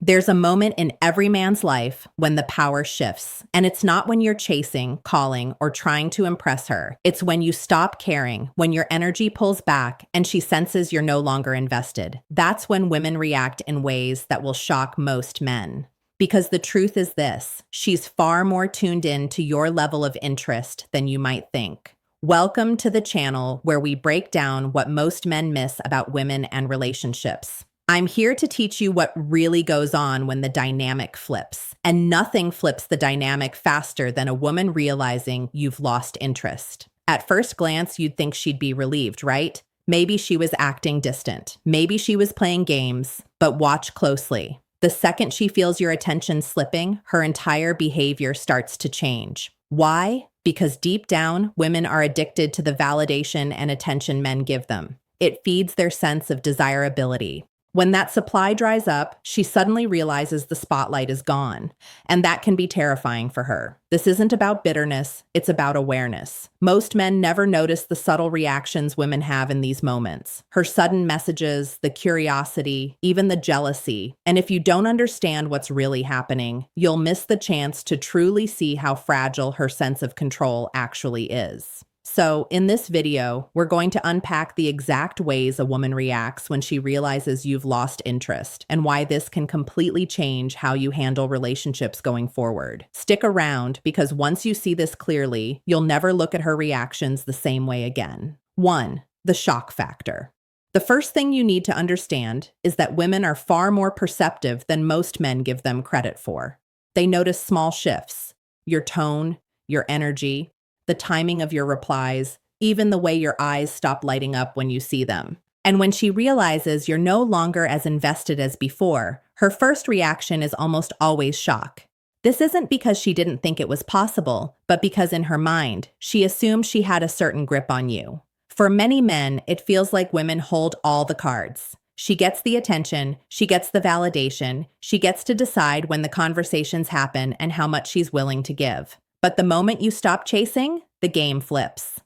There's a moment in every man's life when the power shifts, and it's not when you're chasing, calling, or trying to impress her. It's when you stop caring, when your energy pulls back, and she senses you're no longer invested. That's when women react in ways that will shock most men. Because the truth is this, she's far more tuned in to your level of interest than you might think. Welcome to the channel where we break down what most men miss about women and relationships. I'm here to teach you what really goes on when the dynamic flips. And nothing flips the dynamic faster than a woman realizing you've lost interest. At first glance, you'd think she'd be relieved, right? Maybe she was acting distant. Maybe she was playing games. But watch closely. The second she feels your attention slipping, her entire behavior starts to change. Why? Because deep down, women are addicted to the validation and attention men give them. It feeds their sense of desirability. When that supply dries up, she suddenly realizes the spotlight is gone, and that can be terrifying for her. This isn't about bitterness, it's about awareness. Most men never notice the subtle reactions women have in these moments. Her sudden messages, the curiosity, even the jealousy. And if you don't understand what's really happening, you'll miss the chance to truly see how fragile her sense of control actually is. So, in this video, we're going to unpack the exact ways a woman reacts when she realizes you've lost interest and why this can completely change how you handle relationships going forward. Stick around because once you see this clearly, you'll never look at her reactions the same way again. 1. The shock factor. The first thing you need to understand is that women are far more perceptive than most men give them credit for. They notice small shifts, your tone, your energy, the timing of your replies, even the way your eyes stop lighting up when you see them. And when she realizes you're no longer as invested as before, her first reaction is almost always shock. This isn't because she didn't think it was possible, but because in her mind, she assumed she had a certain grip on you. For many men, it feels like women hold all the cards. She gets the attention, she gets the validation, she gets to decide when the conversations happen and how much she's willing to give. But the moment you stop chasing, the game flips.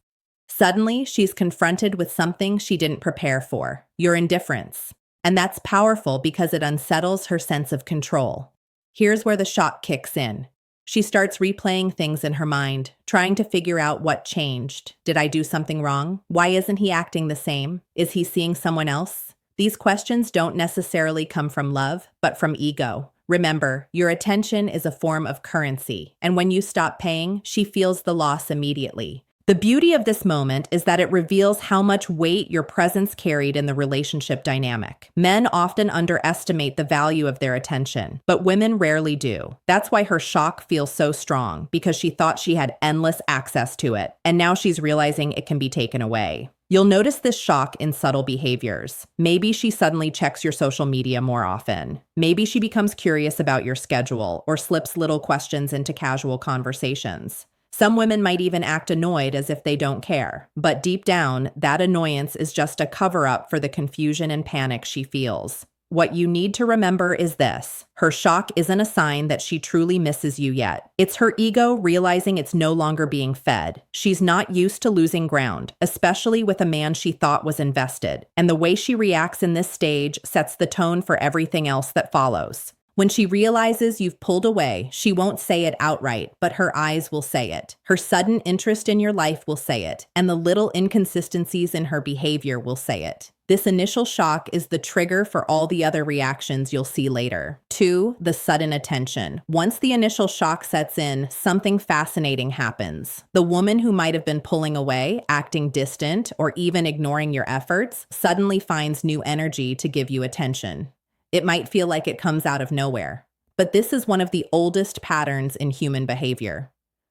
Suddenly, she's confronted with something she didn't prepare for, your indifference. And that's powerful because it unsettles her sense of control. Here's where the shock kicks in. She starts replaying things in her mind, trying to figure out what changed. Did I do something wrong? Why isn't he acting the same? Is he seeing someone else? These questions don't necessarily come from love, but from ego. Remember, your attention is a form of currency, and when you stop paying, she feels the loss immediately. The beauty of this moment is that it reveals how much weight your presence carried in the relationship dynamic. Men often underestimate the value of their attention, but women rarely do. That's why her shock feels so strong, because she thought she had endless access to it, and now she's realizing it can be taken away. You'll notice this shock in subtle behaviors. Maybe she suddenly checks your social media more often. Maybe she becomes curious about your schedule or slips little questions into casual conversations. Some women might even act annoyed as if they don't care. But deep down, that annoyance is just a cover-up for the confusion and panic she feels. What you need to remember is this. Her shock isn't a sign that she truly misses you yet. It's her ego realizing it's no longer being fed. She's not used to losing ground, especially with a man she thought was invested. And the way she reacts in this stage sets the tone for everything else that follows. When she realizes you've pulled away, she won't say it outright, but her eyes will say it. Her sudden interest in your life will say it, and the little inconsistencies in her behavior will say it. This initial shock is the trigger for all the other reactions you'll see later. 2. The sudden attention. Once the initial shock sets in, something fascinating happens. The woman who might have been pulling away, acting distant, or even ignoring your efforts, suddenly finds new energy to give you attention. It might feel like it comes out of nowhere, but this is one of the oldest patterns in human behavior.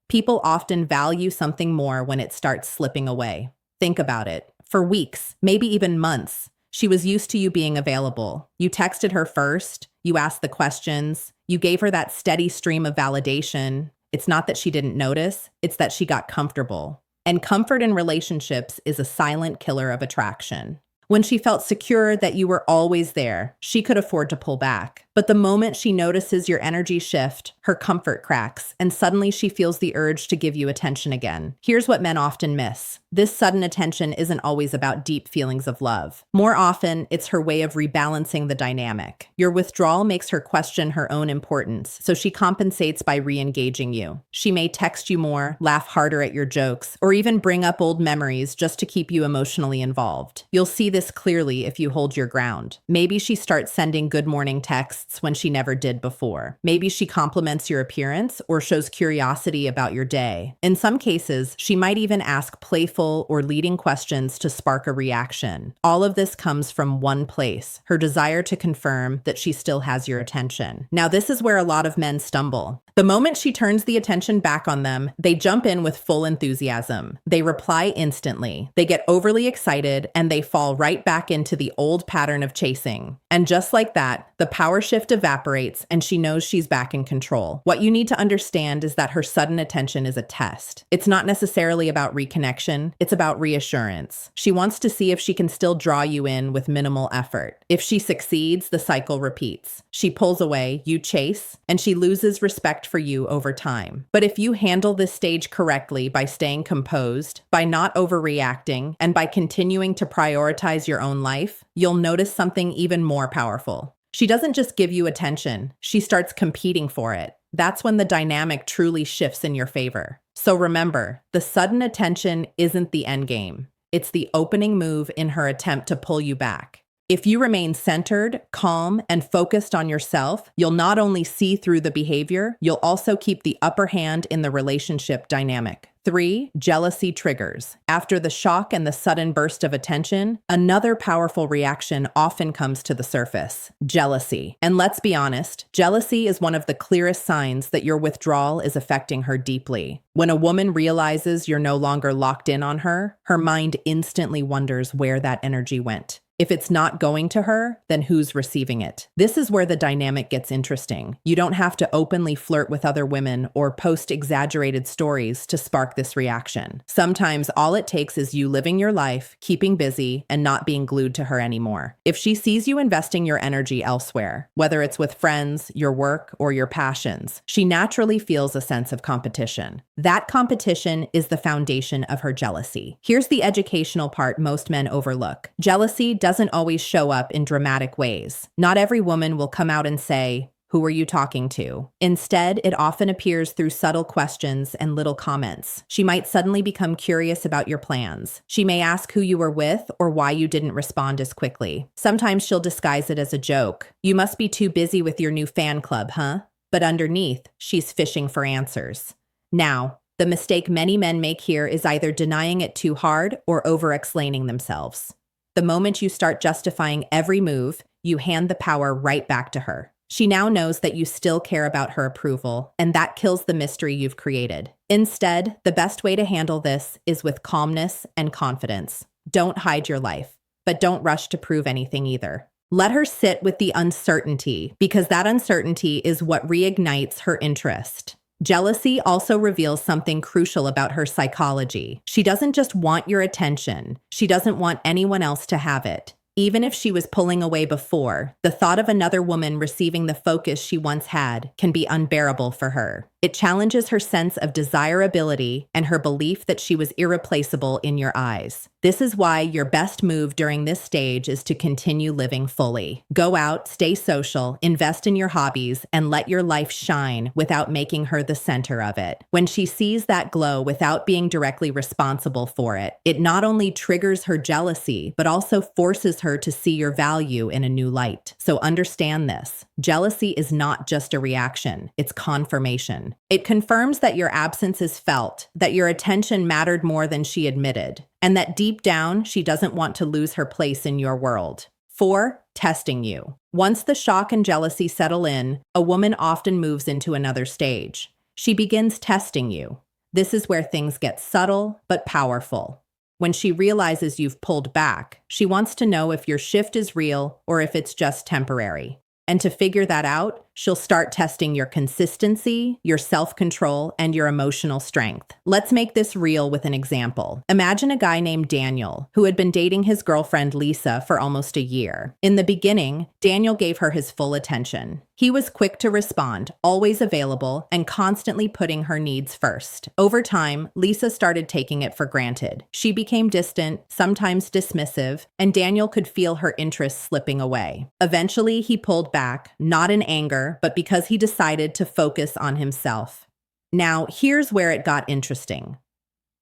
People often value something more when it starts slipping away. Think about it. For weeks, maybe even months, she was used to you being available. You texted her first, you asked the questions, you gave her that steady stream of validation. It's not that she didn't notice, it's that she got comfortable. And comfort in relationships is a silent killer of attraction. When she felt secure that you were always there, she could afford to pull back. But the moment she notices your energy shift, her comfort cracks, and suddenly she feels the urge to give you attention again. Here's what men often miss. This sudden attention isn't always about deep feelings of love. More often, it's her way of rebalancing the dynamic. Your withdrawal makes her question her own importance, so she compensates by re-engaging you. She may text you more, laugh harder at your jokes, or even bring up old memories just to keep you emotionally involved. You'll see this clearly if you hold your ground. Maybe she starts sending good morning texts when she never did before. Maybe she compliments your appearance or shows curiosity about your day. In some cases, she might even ask playful or leading questions to spark a reaction. All of this comes from one place, her desire to confirm that she still has your attention. Now, this is where a lot of men stumble. The moment she turns the attention back on them, they jump in with full enthusiasm. They reply instantly. They get overly excited and they fall right back into the old pattern of chasing. And just like that, the power shift evaporates and she knows she's back in control. What you need to understand is that her sudden attention is a test. It's not necessarily about reconnection, it's about reassurance. She wants to see if she can still draw you in with minimal effort. If she succeeds, the cycle repeats. She pulls away, you chase, and she loses respect for you over time. But if you handle this stage correctly by staying composed, by not overreacting, and by continuing to prioritize your own life, you'll notice something even more powerful. She doesn't just give you attention, she starts competing for it. That's when the dynamic truly shifts in your favor. So remember, the sudden attention isn't the end game. It's the opening move in her attempt to pull you back. If you remain centered, calm, and focused on yourself, you'll not only see through the behavior, you'll also keep the upper hand in the relationship dynamic. 3. Jealousy triggers. After the shock and the sudden burst of attention, another powerful reaction often comes to the surface: jealousy. And let's be honest, jealousy is one of the clearest signs that your withdrawal is affecting her deeply. When a woman realizes you're no longer locked in on her, her mind instantly wonders where that energy went. If it's not going to her, then who's receiving it? This is where the dynamic gets interesting. You don't have to openly flirt with other women or post exaggerated stories to spark this reaction. Sometimes all it takes is you living your life, keeping busy, and not being glued to her anymore. If she sees you investing your energy elsewhere, whether it's with friends, your work, or your passions, she naturally feels a sense of competition. That competition is the foundation of her jealousy. Here's the educational part most men overlook. Jealousy doesn't always show up in dramatic ways. Not every woman will come out and say, "Who are you talking to?" Instead, it often appears through subtle questions and little comments. She might suddenly become curious about your plans. She may ask who you were with or why you didn't respond as quickly. Sometimes she'll disguise it as a joke. "You must be too busy with your new fan club, huh?" But underneath, she's fishing for answers. Now, the mistake many men make here is either denying it too hard or over-explaining themselves. The moment you start justifying every move, you hand the power right back to her. She now knows that you still care about her approval, and that kills the mystery you've created. Instead, the best way to handle this is with calmness and confidence. Don't hide your life, but don't rush to prove anything either. Let her sit with the uncertainty, because that uncertainty is what reignites her interest. Jealousy also reveals something crucial about her psychology. She doesn't just want your attention. She doesn't want anyone else to have it. Even if she was pulling away before, the thought of another woman receiving the focus she once had can be unbearable for her. It challenges her sense of desirability and her belief that she was irreplaceable in your eyes. This is why your best move during this stage is to continue living fully. Go out, stay social, invest in your hobbies, and let your life shine without making her the center of it. When she sees that glow without being directly responsible for it, it not only triggers her jealousy, but also forces her to see your value in a new light. So understand this. Jealousy is not just a reaction, it's confirmation. It confirms that your absence is felt, that your attention mattered more than she admitted, and that deep down, she doesn't want to lose her place in your world. 4. Testing you. Once the shock and jealousy settle in, a woman often moves into another stage. She begins testing you. This is where things get subtle but powerful. When she realizes you've pulled back, she wants to know if your shift is real or if it's just temporary. And to figure that out, she'll start testing your consistency, your self-control, and your emotional strength. Let's make this real with an example. Imagine a guy named Daniel who had been dating his girlfriend Lisa for almost a year. In the beginning, Daniel gave her his full attention. He was quick to respond, always available, and constantly putting her needs first. Over time, Lisa started taking it for granted. She became distant, sometimes dismissive, and Daniel could feel her interest slipping away. Eventually, he pulled back, not in anger, but because he decided to focus on himself. Now, here's where it got interesting.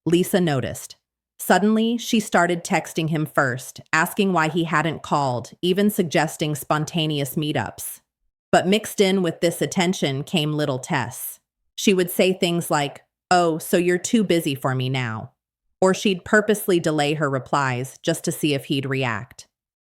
Lisa noticed. Suddenly, she started texting him first, asking why he hadn't called, even suggesting spontaneous meetups. But mixed in with this attention came little Tess. She would say things like, "Oh, so you're too busy for me now." Or she'd purposely delay her replies just to see if he'd react.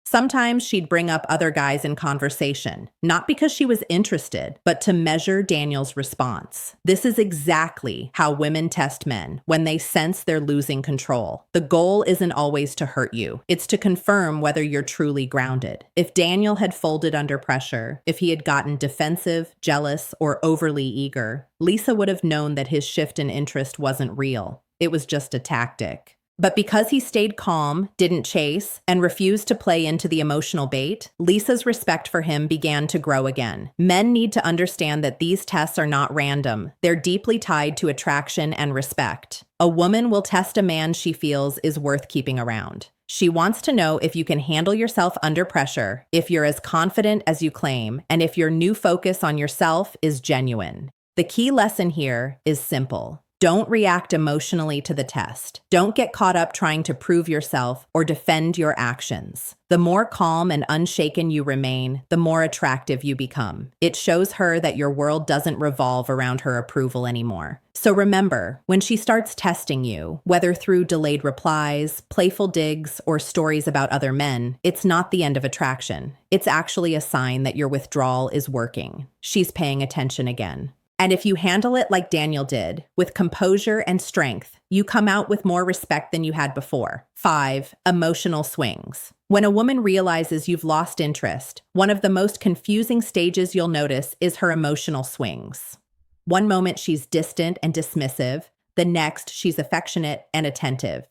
Sometimes she'd bring up other guys in conversation, not because she was interested, but to measure Daniel's response. This is exactly how women test men when they sense they're losing control. The goal isn't always to hurt you. It's to confirm whether you're truly grounded. If Daniel had folded under pressure, if he had gotten defensive, jealous, or overly eager, Lisa would have known that his shift in interest wasn't real. It was just a tactic. But because he stayed calm, didn't chase, and refused to play into the emotional bait, Lisa's respect for him began to grow again. Men need to understand that these tests are not random. They're deeply tied to attraction and respect. A woman will test a man she feels is worth keeping around. She wants to know if you can handle yourself under pressure, if you're as confident as you claim, and if your new focus on yourself is genuine. The key lesson here is simple. Don't react emotionally to the test. Don't get caught up trying to prove yourself or defend your actions. The more calm and unshaken you remain, the more attractive you become. It shows her that your world doesn't revolve around her approval anymore. So remember, when she starts testing you, whether through delayed replies, playful digs, or stories about other men, it's not the end of attraction. It's actually a sign that your withdrawal is working. She's paying attention again. And if you handle it like Daniel did, with composure and strength, you come out with more respect than you had before. 5. Emotional swings. When a woman realizes you've lost interest, one of the most confusing stages you'll notice is her emotional swings. One moment she's distant and dismissive, the next she's affectionate and attentive.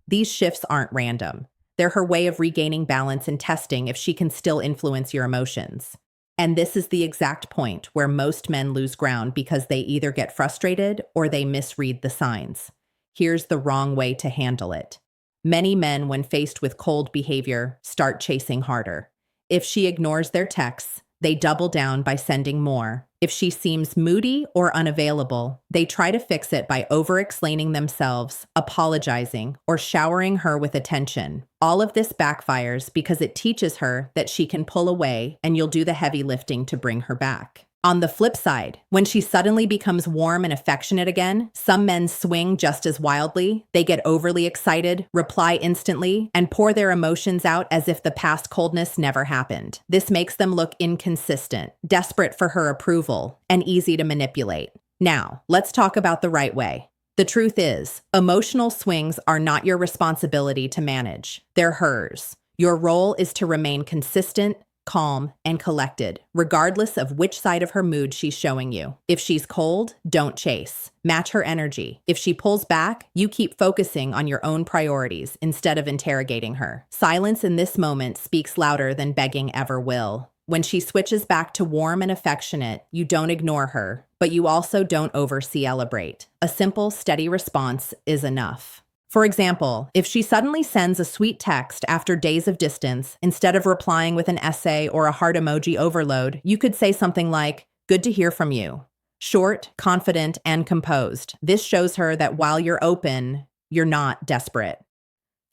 These shifts aren't random. They're her way of regaining balance and testing if she can still influence your emotions. And this is the exact point where most men lose ground because they either get frustrated or they misread the signs. Here's the wrong way to handle it. Many men, when faced with cold behavior, start chasing harder. If she ignores their texts, they double down by sending more. If she seems moody or unavailable, they try to fix it by over-explaining themselves, apologizing, or showering her with attention. All of this backfires because it teaches her that she can pull away and you'll do the heavy lifting to bring her back. On the flip side, when she suddenly becomes warm and affectionate again, some men swing just as wildly. They get overly excited, reply instantly, and pour their emotions out as if the past coldness never happened. This makes them look inconsistent, desperate for her approval, and easy to manipulate. Now, let's talk about the right way. The truth is, emotional swings are not your responsibility to manage. They're hers. Your role is to remain consistent, calm, and collected, regardless of which side of her mood she's showing you. If she's cold, don't chase. Match her energy. If she pulls back, you keep focusing on your own priorities instead of interrogating her. Silence in this moment speaks louder than begging ever will. When she switches back to warm and affectionate, you don't ignore her, but you also don't over-celebrate. A simple, steady response is enough. For example, if she suddenly sends a sweet text after days of distance, instead of replying with an essay or a heart emoji overload, you could say something like, "Good to hear from you." Short, confident, and composed. This shows her that while you're open, you're not desperate.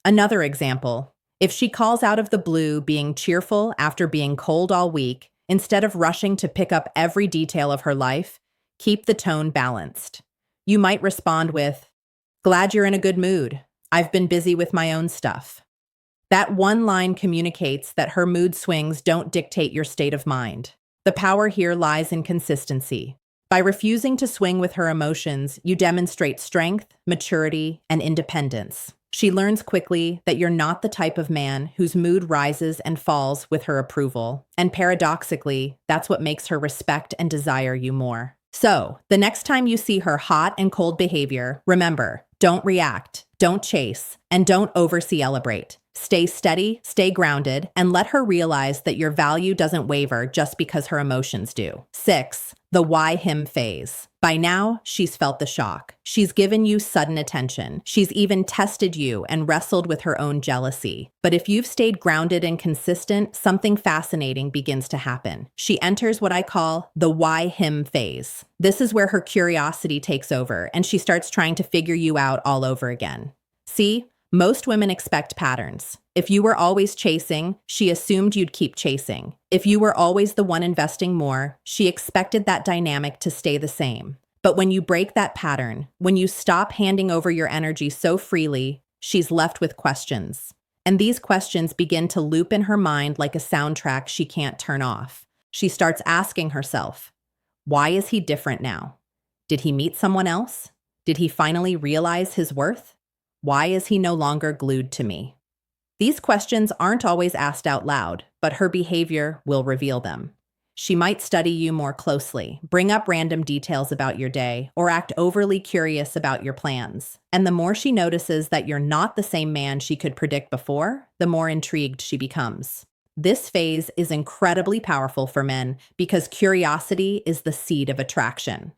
Another example, if she calls out of the blue being cheerful after being cold all week, instead of rushing to pick up every detail of her life, keep the tone balanced. You might respond with, "Glad you're in a good mood. I've been busy with my own stuff." That one line communicates that her mood swings don't dictate your state of mind. The power here lies in consistency. By refusing to swing with her emotions, you demonstrate strength, maturity, and independence. She learns quickly that you're not the type of man whose mood rises and falls with her approval. And paradoxically, that's what makes her respect and desire you more. So, the next time you see her hot and cold behavior, remember, don't react, don't chase, and don't over-celebrate. Stay steady, stay grounded, and let her realize that your value doesn't waver just because her emotions do. 6. The why him phase. By now, she's felt the shock. She's given you sudden attention. She's even tested you and wrestled with her own jealousy. But if you've stayed grounded and consistent, something fascinating begins to happen. She enters what I call the why him phase. This is where her curiosity takes over, and she starts trying to figure you out all over again. See? Most women expect patterns. If you were always chasing, she assumed you'd keep chasing. If you were always the one investing more, she expected that dynamic to stay the same. But when you break that pattern, when you stop handing over your energy so freely, she's left with questions. And these questions begin to loop in her mind like a soundtrack she can't turn off. She starts asking herself, why is he different now? Did he meet someone else? Did he finally realize his worth? Why is he no longer glued to me? These questions aren't always asked out loud, but her behavior will reveal them. She might study you more closely, bring up random details about your day, or act overly curious about your plans. And the more she notices that you're not the same man she could predict before, the more intrigued she becomes. This phase is incredibly powerful for men because curiosity is the seed of attraction.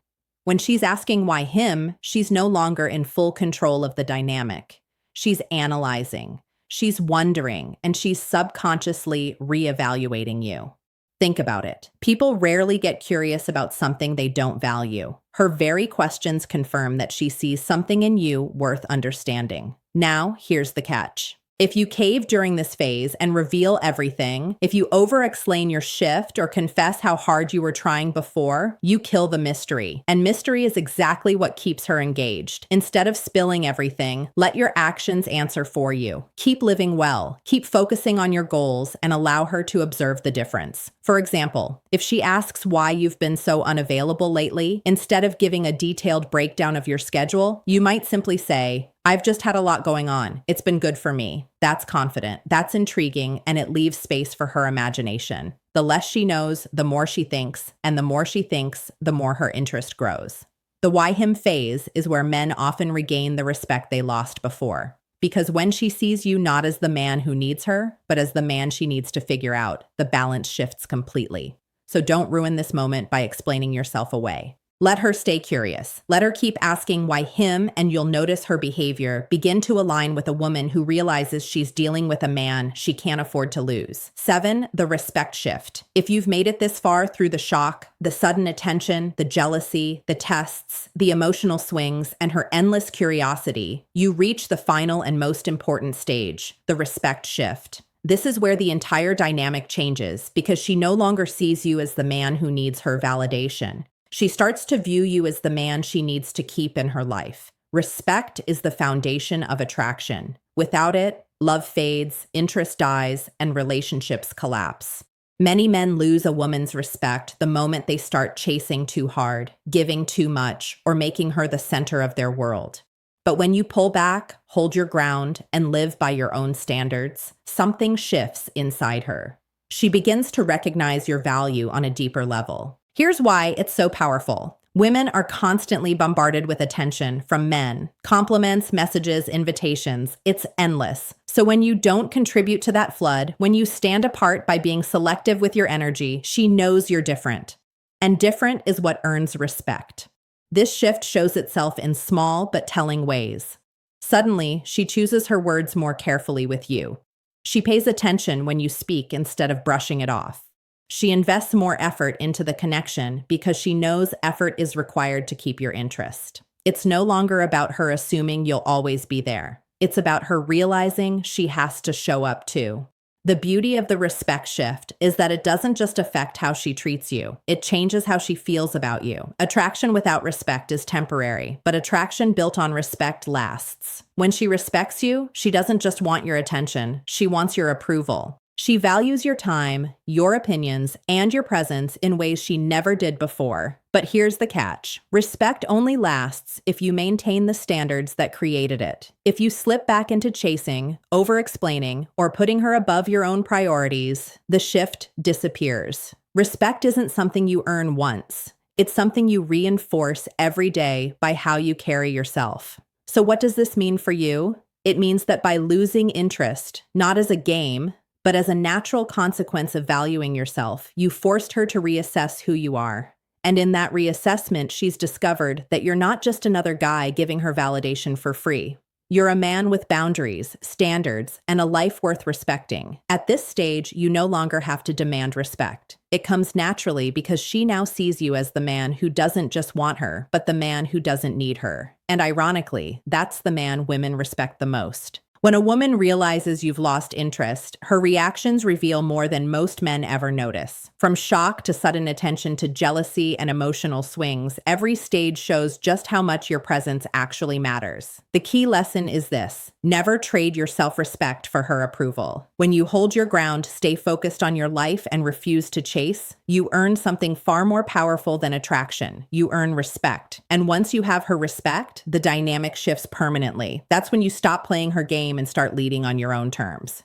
When she's asking why him, she's no longer in full control of the dynamic. She's analyzing, she's wondering, and she's subconsciously reevaluating you. Think about it. People rarely get curious about something they don't value. Her very questions confirm that she sees something in you worth understanding. Now, here's the catch. If you cave during this phase and reveal everything, if you over-explain your shift or confess how hard you were trying before, you kill the mystery. And mystery is exactly what keeps her engaged. Instead of spilling everything, let your actions answer for you. Keep living well, keep focusing on your goals, and allow her to observe the difference. For example, if she asks why you've been so unavailable lately, instead of giving a detailed breakdown of your schedule, you might simply say, I've just had a lot going on. It's been good for me. That's confident. That's intriguing, and it leaves space for her imagination. The less she knows, the more she thinks, and the more she thinks, the more her interest grows. The why him phase is where men often regain the respect they lost before. Because when she sees you not as the man who needs her, but as the man she needs to figure out, the balance shifts completely. So don't ruin this moment by explaining yourself away. Let her stay curious. Let her keep asking why him, and you'll notice her behavior begin to align with a woman who realizes she's dealing with a man she can't afford to lose. 7. The respect shift. If you've made it this far through the shock, the sudden attention, the jealousy, the tests, the emotional swings, and her endless curiosity, you reach the final and most important stage, the respect shift. This is where the entire dynamic changes because she no longer sees you as the man who needs her validation. She starts to view you as the man she needs to keep in her life. Respect is the foundation of attraction. Without it, love fades, interest dies, and relationships collapse. Many men lose a woman's respect the moment they start chasing too hard, giving too much, or making her the center of their world. But when you pull back, hold your ground, and live by your own standards, something shifts inside her. She begins to recognize your value on a deeper level. Here's why it's so powerful. Women are constantly bombarded with attention from men. Compliments, messages, invitations. It's endless. So when you don't contribute to that flood, when you stand apart by being selective with your energy, she knows you're different. And different is what earns respect. This shift shows itself in small but telling ways. Suddenly, she chooses her words more carefully with you. She pays attention when you speak instead of brushing it off. She invests more effort into the connection because she knows effort is required to keep your interest. It's no longer about her assuming you'll always be there. It's about her realizing she has to show up too. The beauty of the respect shift is that it doesn't just affect how she treats you. It changes how she feels about you. Attraction without respect is temporary, but attraction built on respect lasts. When she respects you, she doesn't just want your attention, she wants your approval. She values your time, your opinions, and your presence in ways she never did before. But here's the catch. Respect only lasts if you maintain the standards that created it. If you slip back into chasing, over-explaining, or putting her above your own priorities, the shift disappears. Respect isn't something you earn once. It's something you reinforce every day by how you carry yourself. So what does this mean for you? It means that by losing interest, not as a game, but as a natural consequence of valuing yourself, you forced her to reassess who you are. And in that reassessment, she's discovered that you're not just another guy giving her validation for free. You're a man with boundaries, standards, and a life worth respecting. At this stage, you no longer have to demand respect. It comes naturally because she now sees you as the man who doesn't just want her, but the man who doesn't need her. And ironically, that's the man women respect the most. When a woman realizes you've lost interest, her reactions reveal more than most men ever notice. From shock to sudden attention to jealousy and emotional swings, every stage shows just how much your presence actually matters. The key lesson is this: never trade your self-respect for her approval. When you hold your ground, stay focused on your life, and refuse to chase, you earn something far more powerful than attraction. You earn respect. And once you have her respect, the dynamic shifts permanently. That's when you stop playing her game and start leading on your own terms.